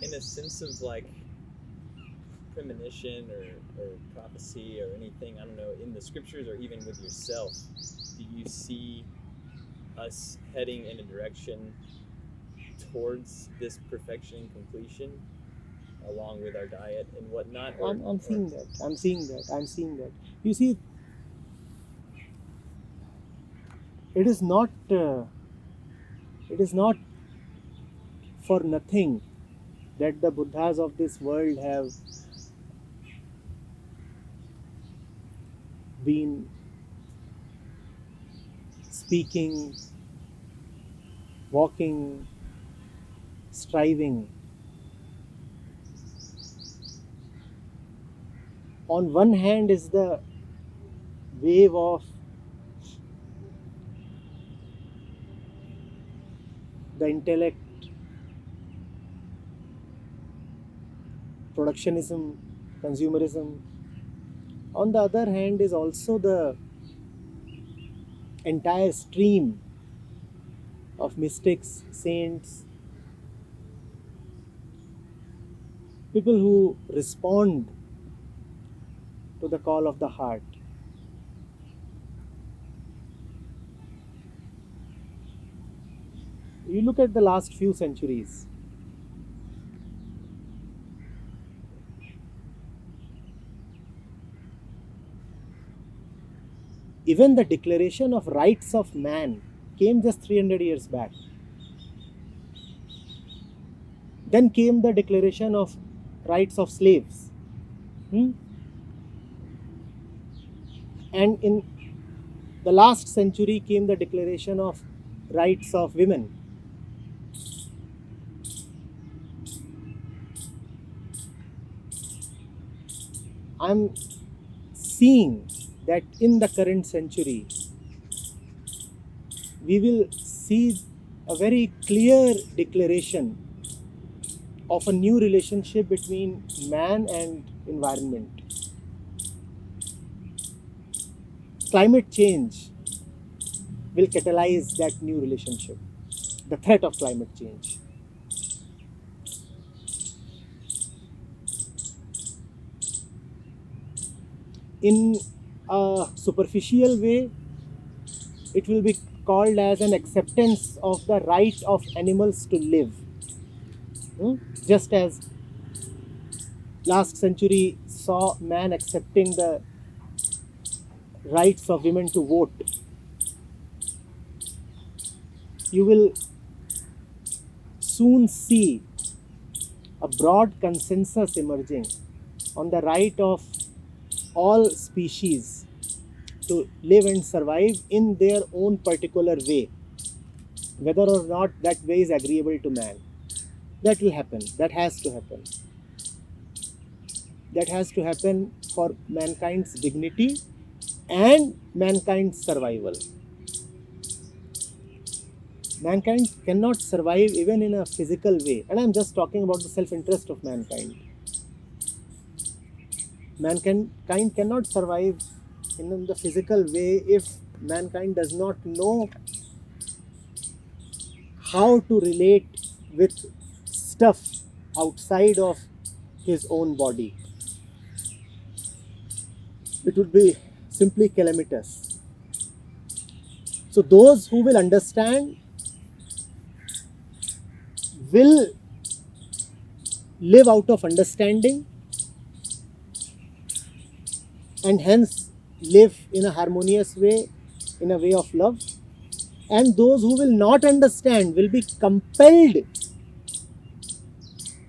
in a sense of like premonition or prophecy or anything, I don't know, in the scriptures or even with yourself, do you see us heading in a direction towards this perfection and completion along with our diet and whatnot? I'm seeing that. I'm seeing that. You see, it is not for nothing that the Buddhas of this world have been speaking, walking, striving. On one hand is the wave of the intellect, productionism, consumerism. On the other hand is also the entire stream of mystics, saints, people who respond to the call of the heart. You look at the last few centuries, even the Declaration of Rights of Man came just 300 years back. Then came the Declaration of Rights of Slaves. And in the last century came the Declaration of Rights of Women. I'm seeing that in the current century, we will see a very clear declaration of a new relationship between man and environment. Climate change will catalyze that new relationship, the threat of climate change. In a superficial way, it will be called as an acceptance of the right of animals to live. Just as last century saw man accepting the rights of women to vote, you will soon see a broad consensus emerging on the right of all species to live and survive in their own particular way, whether or not that way is agreeable to man. That will happen. That has to happen. That has to happen for mankind's dignity and mankind's survival. Mankind cannot survive even in a physical way, and I'm just talking about the self-interest of mankind. Mankind cannot survive in the physical way if mankind does not know how to relate with stuff outside of his own body. It would be simply calamitous. So those who will understand will live out of understanding and hence live in a harmonious way, in a way of love. And those who will not understand will be compelled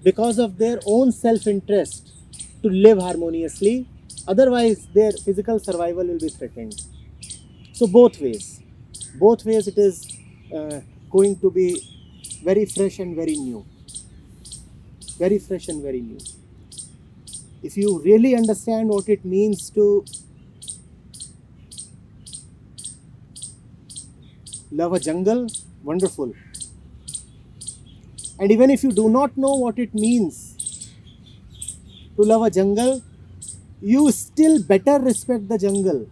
because of their own self-interest to live harmoniously. Otherwise, their physical survival will be threatened. So both ways it is going to be very fresh and very new. Very fresh and very new. If you really understand what it means to love a jungle, wonderful. And even if you do not know what it means to love a jungle, you still better respect the jungle.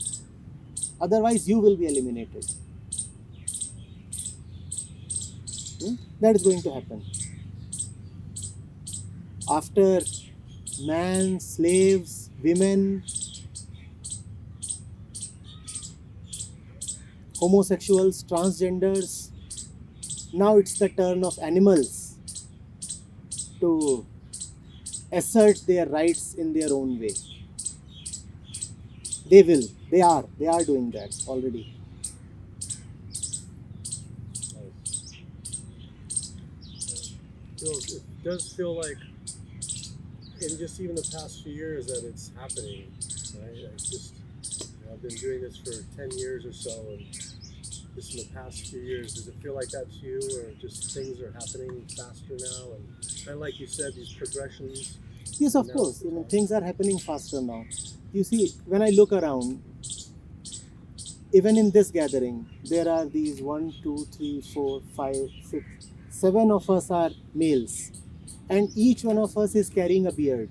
Otherwise, you will be eliminated. That is going to happen. after man, slaves, women, homosexuals, transgenders. Now it's the turn of animals to assert their rights in their own way. They will, they are doing that already. It does feel like in just even the past few years that it's happening. Right? I've been doing this for 10 years or so, and just in the past few years, does it feel like that to you, or just things are happening faster now? And kind of like you said, these progressions. Yes, of course. Things are happening faster now. You see, when I look around, even in this gathering, there are these 1, 2, 3, 4, 5, 6, 7 of us are males, and each one of us is carrying a beard.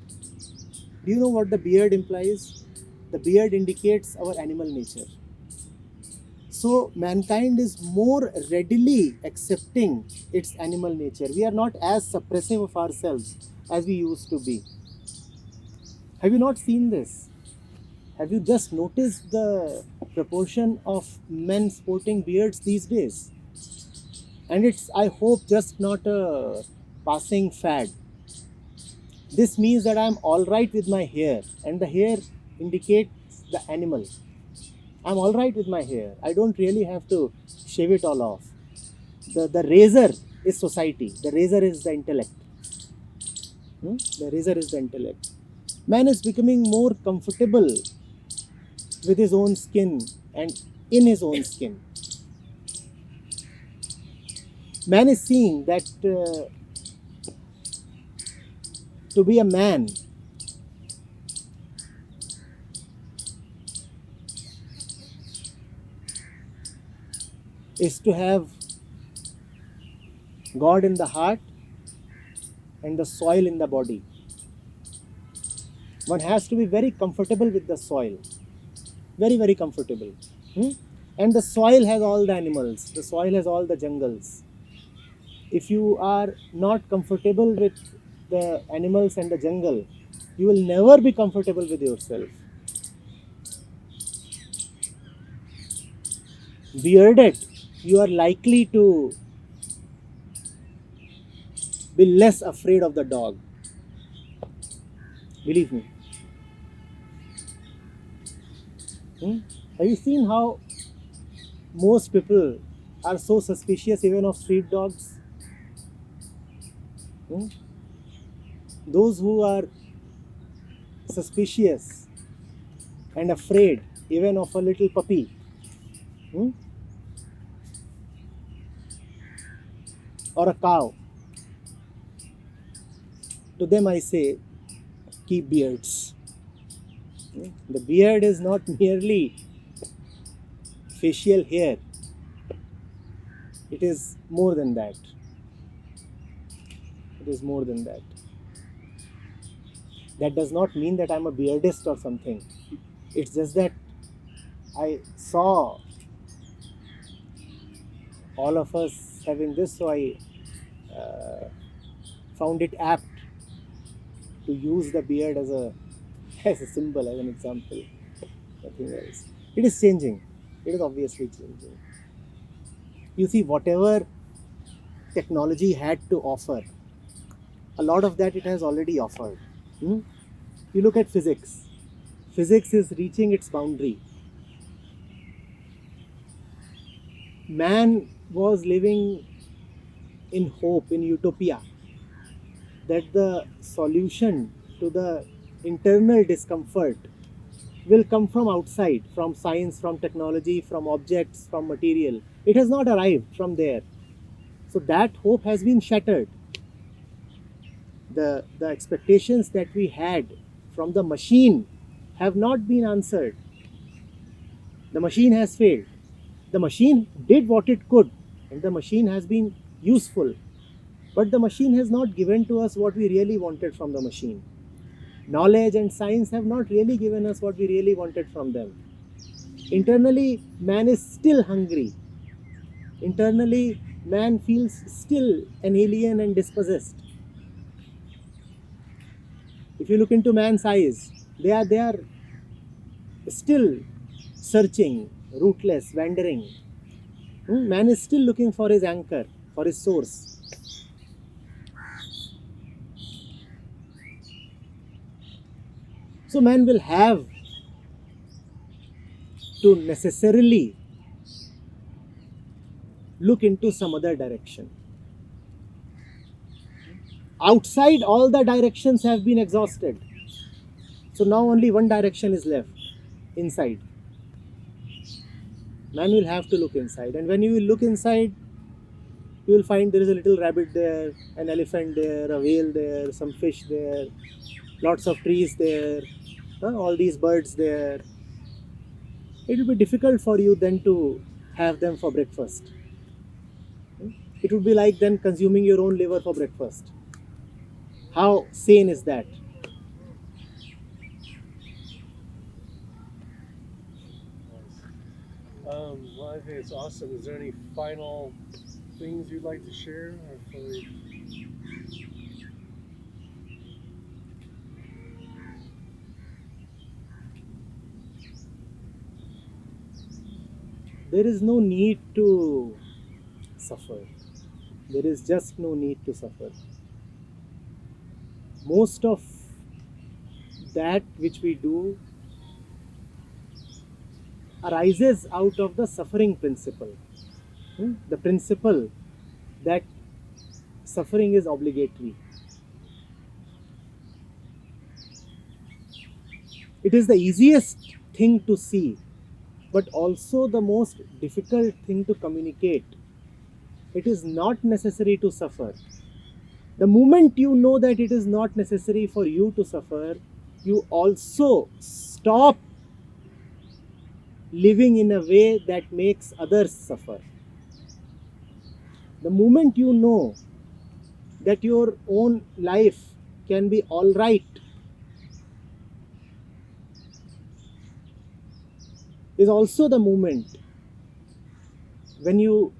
Do you know what the beard implies? The beard indicates our animal nature. So mankind is more readily accepting its animal nature. We are not as suppressive of ourselves as we used to be. Have you not seen this? Have you just noticed the proportion of men sporting beards these days? And it's, I hope, just not a passing fad. This means that I'm alright with my hair, and the hair indicates the animal. I'm alright with my hair. I don't really have to shave it all off. The razor is society. The razor is the intellect. The razor is the intellect. Man is becoming more comfortable with his own skin and in his own skin. Man is seeing that to be a man is to have God in the heart and the soil in the body. One has to be very comfortable with the soil. Very, very comfortable. And the soil has all the animals. The soil has all the jungles. If you are not comfortable with the animals and the jungle, you will never be comfortable with yourself. Bearded, you are likely to be less afraid of the dog. Believe me. Have you seen how most people are so suspicious even of street dogs? Those who are suspicious and afraid even of a little puppy, or a cow, to them I say, keep beards. The beard is not merely facial hair. It is more than that. It is more than that. That does not mean that I'm a beardist or something. It's just that I saw all of us having this, so I found it apt to use the beard as a symbol, as an example. Nothing else. It is changing. It is obviously changing. You see, whatever technology had to offer, a lot of that it has already offered. You look at physics. Physics is reaching its boundary. Man was living in hope, in utopia, that the solution to the internal discomfort will come from outside, from science, from technology, from objects, from material. It has not arrived from there. So that hope has been shattered. The expectations that we had from the machine have not been answered. The machine has failed. The machine did what it could, and the machine has been useful. But the machine has not given to us what we really wanted from the machine. Knowledge and science have not really given us what we really wanted from them. Internally, man is still hungry. Internally, man feels still an alien and dispossessed. If you look into man's eyes, they are still searching, rootless, wandering. Man is still looking for his anchor, for his source. So man will have to necessarily look into some other direction. Outside, all the directions have been exhausted. So now only one direction is left, inside. Man will have to look inside. And when you will look inside, you will find there is a little rabbit there, an elephant there, a whale there, some fish there, lots of trees there, all these birds there. It will be difficult for you then to have them for breakfast. It would be like then consuming your own liver for breakfast. How sane is that? Well, I think it's awesome. Is there any final things you'd like to share? There is no need to suffer. There is just no need to suffer. Most of that which we do arises out of the suffering principle. The principle that suffering is obligatory. It is the easiest thing to see, but also the most difficult thing to communicate. It is not necessary to suffer. The moment you know that it is not necessary for you to suffer, you also stop living in a way that makes others suffer. The moment you know that your own life can be all right, is also the moment when you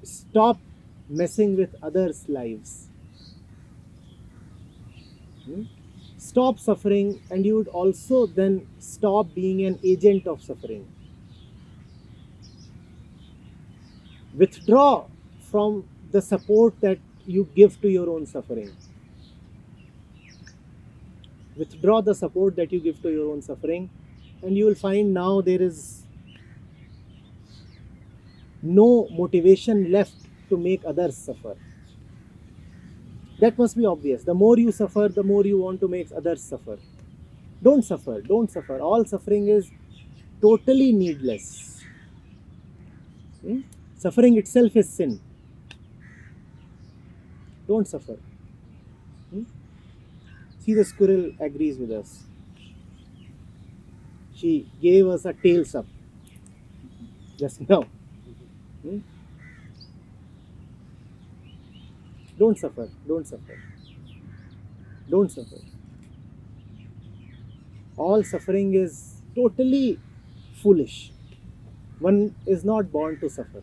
stop messing with others' lives. Stop suffering, and you would also then stop being an agent of suffering. Withdraw from the support that you give to your own suffering. Withdraw the support that you give to your own suffering, and you will find now there is no motivation left to make others suffer. That must be obvious. The more you suffer, the more you want to make others suffer. Don't suffer, don't suffer. All suffering is totally needless. Suffering itself is sin. Don't suffer. See, the squirrel agrees with us. She gave us a tails up just now. Don't suffer, don't suffer. Don't suffer. All suffering is totally foolish. One is not born to suffer.